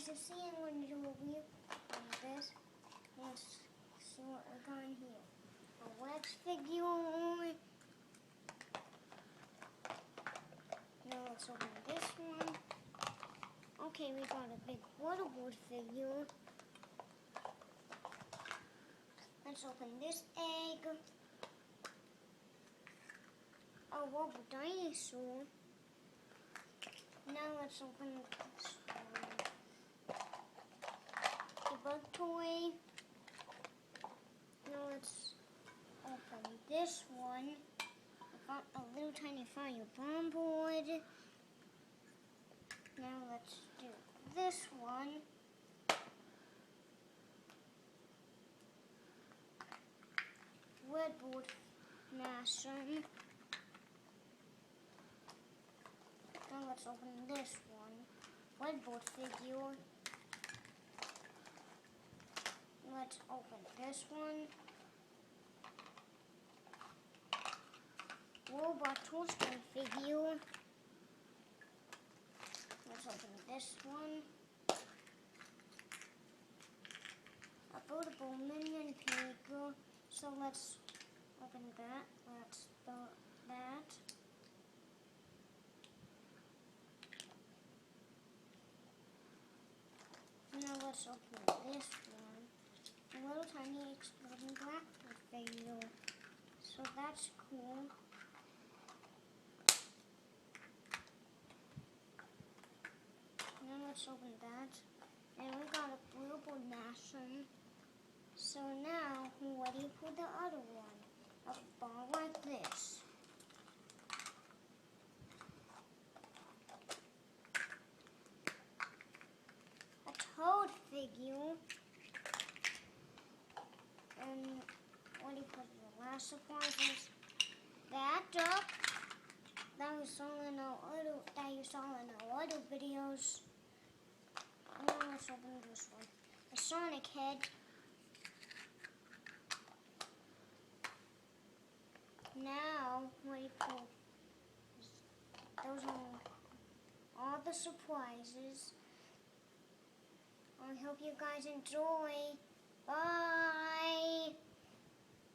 to see, I'm going to do a review on this. Let's see what we got in here. A wax figure. Now let's open this one. Okay, we got a big waterboard figure. Let's open this egg. A rubber dinosaur. Now let's open this one. The bug toy. Now let's open this one. I got a little tiny fire bomb board. Now let's do this one. Redboard mason. Now let's open this one. Redboard figure. Let's open this one. Robot Toaster figure. Let's open this one. A boatable minion figure. So let's open that. Let's start that. Now let's open this one. A little tiny exploding blackboard figure. So that's cool. Now let's open that. And we got a blueboard mason. So now we're ready for the other one. A ball like this. A toad figure. And ready for the last surprises. That duck that you saw in our other videos. Now let's open this one. A Sonic head. Now, wait for those are all the surprises. I hope you guys enjoy. Bye!